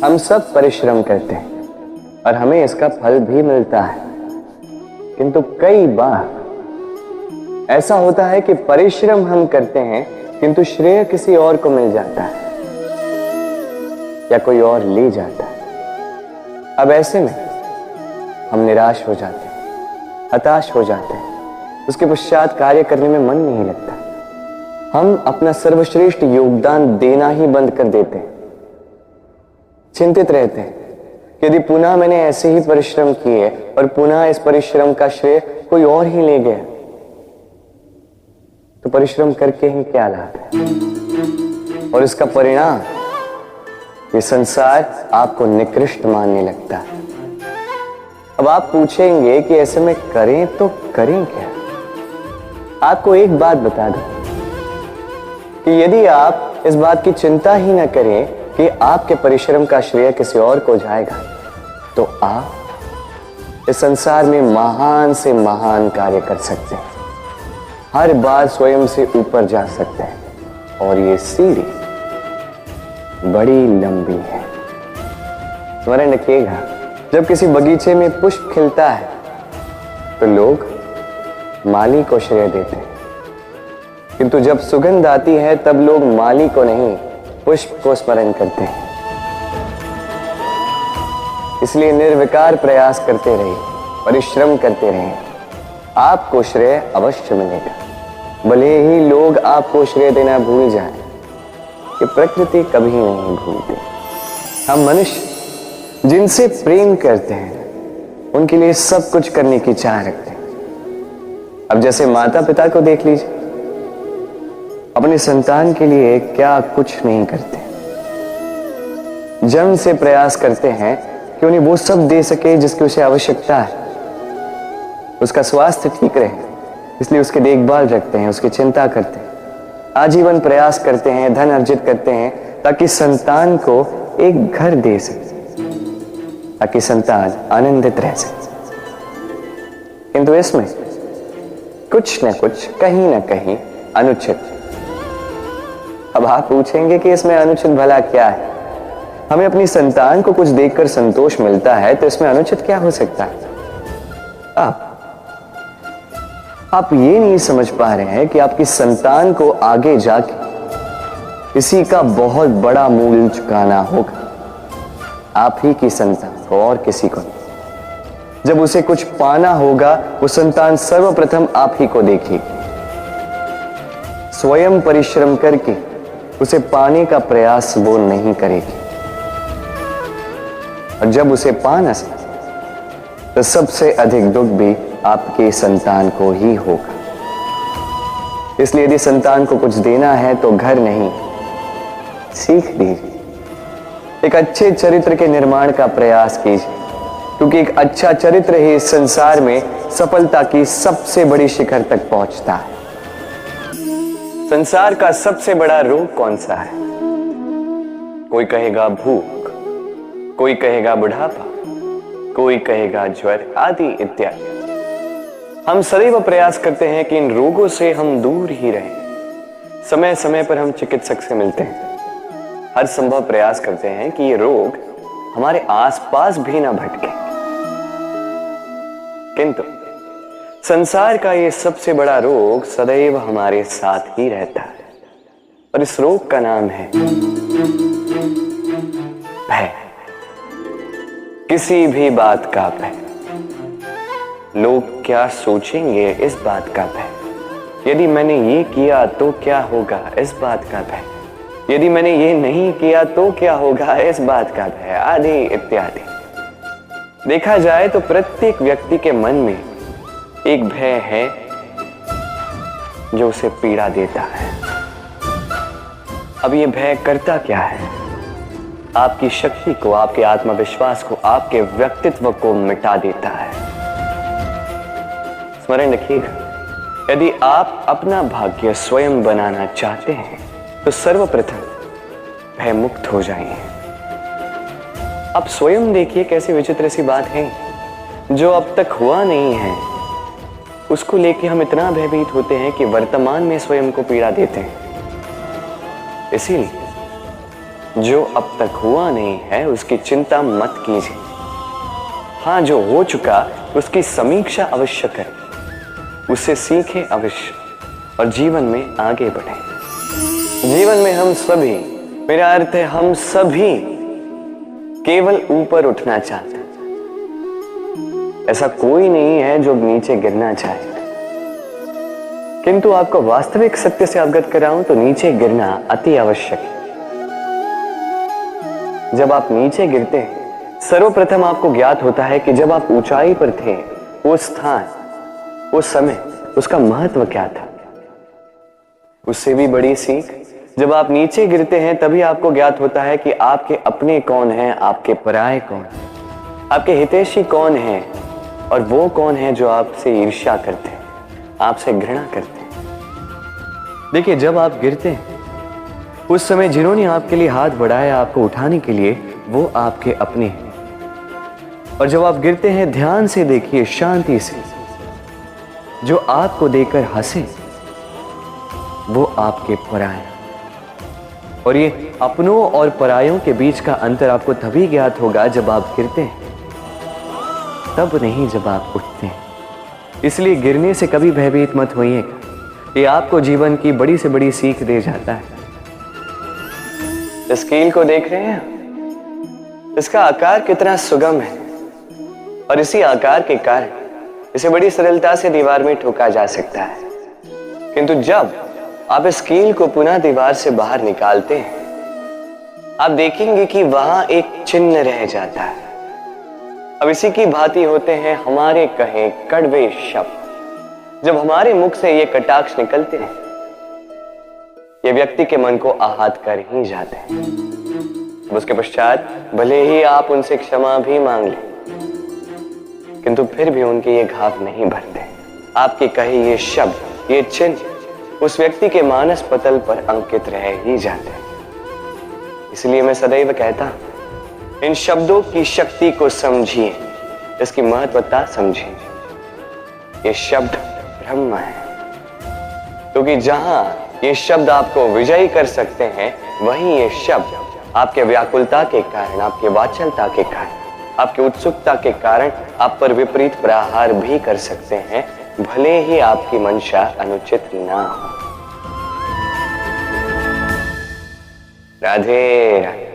हम सब परिश्रम करते हैं और हमें इसका फल भी मिलता है, किंतु कई बार ऐसा होता है कि परिश्रम हम करते हैं किंतु श्रेय किसी और को मिल जाता है या कोई और ले जाता है। अब ऐसे में हम निराश हो जाते हैं, हताश हो जाते हैं, उसके पश्चात कार्य करने में मन नहीं लगता। हम अपना सर्वश्रेष्ठ योगदान देना ही बंद कर देते हैं। चिंतित रहते हैं कि यदि पुनः मैंने ऐसे ही परिश्रम किए और पुनः इस परिश्रम का श्रेय कोई और ही ले गया तो परिश्रम करके ही क्या लाभ है। और इसका परिणाम ये संसार आपको निकृष्ट मानने लगता है। अब आप पूछेंगे कि ऐसे में करें तो करें क्या। आपको एक बात बता दूं कि यदि आप इस बात की चिंता ही न करें कि आपके परिश्रम का श्रेय किसी और को जाएगा तो आप इस संसार में महान से महान कार्य कर सकते हैं, हर बार स्वयं से ऊपर जा सकते हैं। और ये सीढ़ी बड़ी लंबी है। स्मरण रखिएगा, जब किसी बगीचे में पुष्प खिलता है तो लोग माली को श्रेय देते हैं, किंतु जब सुगंध आती है तब लोग माली को नहीं पुष्प को स्मरण करते हैं। इसलिए निर्विकार प्रयास करते रहिए, परिश्रम करते रहिए, आपको श्रेय अवश्य मिलेगा। भले ही लोग आपको श्रेय देना भूल जाएं, कि प्रकृति कभी नहीं भूलती। हम मनुष्य जिनसे प्रेम करते हैं उनके लिए सब कुछ करने की चाह रखते हैं। अब जैसे माता पिता को देख लीजिए, अपने संतान के लिए क्या कुछ नहीं करते, जन्म से प्रयास करते हैं कि उन्हें वो सब दे सके जिसकी उसे आवश्यकता है, उसका स्वास्थ्य ठीक रहे, इसलिए उसकी देखभाल रखते हैं, उसकी चिंता करते हैं, आजीवन प्रयास करते हैं, धन अर्जित करते हैं ताकि संतान को एक घर दे सके, ताकि संतान आनंदित रह सके। किंतु इसमें कुछ न कुछ कहीं ना कहीं अनुचित। अब आप पूछेंगे कि इसमें अनुचित भला क्या है। हमें अपनी संतान को कुछ देखकर संतोष मिलता है तो इसमें अनुचित क्या हो सकता है। आप ये नहीं समझ पा रहे हैं कि आपकी संतान को आगे जाके इसी का बहुत बड़ा मूल्य चुकाना होगा। आप ही की संतान को और किसी को नहीं। जब उसे कुछ पाना होगा वो संतान सर्वप्रथम आप ही को देखेगी, स्वयं परिश्रम करके उसे पाने का प्रयास वो नहीं करेगी। और जब उसे पा न सके तो सबसे अधिक दुख भी आपके संतान को ही होगा। इसलिए यदि संतान को कुछ देना है तो घर नहीं, सीख दीजिए, एक अच्छे चरित्र के निर्माण का प्रयास कीजिए, क्योंकि एक अच्छा चरित्र ही इस संसार में सफलता की सबसे बड़ी शिखर तक पहुंचता है। संसार का सबसे बड़ा रोग कौन सा है? कोई कहेगा भूख, कोई कहेगा बुढ़ापा, कोई कहेगा ज्वर आदि इत्यादि। हम सदैव प्रयास करते हैं कि इन रोगों से हम दूर ही रहें। समय समय पर हम चिकित्सक से मिलते हैं, हर संभव प्रयास करते हैं कि ये रोग हमारे आसपास भी ना भटके। किंतु संसार का ये सबसे बड़ा रोग सदैव हमारे साथ ही रहता है और इस रोग का नाम है भय। किसी भी बात का भय। लोग क्या सोचेंगे इस बात का भय। यदि मैंने ये किया तो क्या होगा इस बात का भय। यदि मैंने ये नहीं किया तो क्या होगा इस बात का भय आदि इत्यादि। देखा जाए तो प्रत्येक व्यक्ति के मन में एक भय है जो उसे पीड़ा देता है। अब ये भय करता क्या है? आपकी शक्ति को, आपके आत्मविश्वास को, आपके व्यक्तित्व को मिटा देता है। स्मरण रखिएगा, यदि आप अपना भाग्य स्वयं बनाना चाहते हैं तो सर्वप्रथम भय मुक्त हो जाइए। आप स्वयं देखिए कैसी विचित्र सी बात है, जो अब तक हुआ नहीं है उसको लेके हम इतना भयभीत होते हैं कि वर्तमान में स्वयं को पीड़ा देते हैं। इसीलिए जो अब तक हुआ नहीं है उसकी चिंता मत कीजिए। हाँ, जो हो चुका उसकी समीक्षा अवश्य करें, उससे सीखें अवश्य और जीवन में आगे बढ़ें। जीवन में हम सभी, मेरा अर्थ है हम सभी, केवल ऊपर उठना चाहते हैं। ऐसा कोई नहीं है जो नीचे गिरना चाहे। किंतु आपको वास्तविक सत्य से अवगत कराऊं तो नीचे गिरना अति आवश्यक है। जब आप नीचे गिरते हैं, सर्वप्रथम आपको ज्ञात होता है कि जब आप ऊंचाई पर थे, वो स्थान, वो समय, उसका महत्व क्या था। उससे भी बड़ी सीख, जब आप नीचे गिरते हैं तभी आपको ज्ञात होता है कि आपके अपने कौन हैं, आपके पराये कौन हैं, आपके हितैषी कौन हैं और वो कौन है जो आपसे ईर्ष्या करते हैं, आपसे घृणा करते हैं। देखिए, जब आप गिरते हैं उस समय जिन्होंने आपके लिए हाथ बढ़ाया आपको उठाने के लिए, वो आपके अपने हैं। और जब आप गिरते हैं, ध्यान से देखिए, शांति से, जो आपको देकर हंसे वो आपके पराये। और ये अपनों और परायों के बीच का अंतर आपको तभी ज्ञात होगा जब आप गिरते हैं, तब नहीं जब आप उठते हैं। इसलिए गिरने से कभी भयभीत मत होइएगा, ये आपको जीवन की बड़ी से बड़ी सीख दे जाता है। इस कील को देख रहे हैं, इसका आकार कितना सुगम है और इसी आकार के कारण इसे बड़ी सरलता से दीवार में ठोका जा सकता है। किंतु जब आप इस कील को पुनः दीवार से बाहर निकालते हैं, आप देखेंगे कि वहां एक चिन्ह रह जाता है। अब इसी की भांति होते हैं हमारे कहे कड़वे शब्द। जब हमारे मुख से ये कटाक्ष निकलते हैं, ये व्यक्ति के मन को आहत कर ही जाते हैं। उसके पश्चात भले ही आप उनसे क्षमा भी मांग लें, किंतु फिर भी उनके ये घाव नहीं भरते। आपके कहे ये शब्द, ये चिन्ह उस व्यक्ति के मानस पटल पर अंकित रह ही जाते हैं। इसलिए मैं सदैव कहता हूं, इन शब्दों की शक्ति को समझिए, इसकी महत्वता समझिए। ये शब्द ब्रह्म है, क्योंकि जहां ये शब्द आपको विजयी कर सकते हैं, वहीं ये शब्द आपके व्याकुलता के कारण, आपके वाचलता के कारण, आपकी उत्सुकता के कारण आप पर विपरीत प्रहार भी कर सकते हैं, भले ही आपकी मंशा अनुचित ना हो। राधे राधे।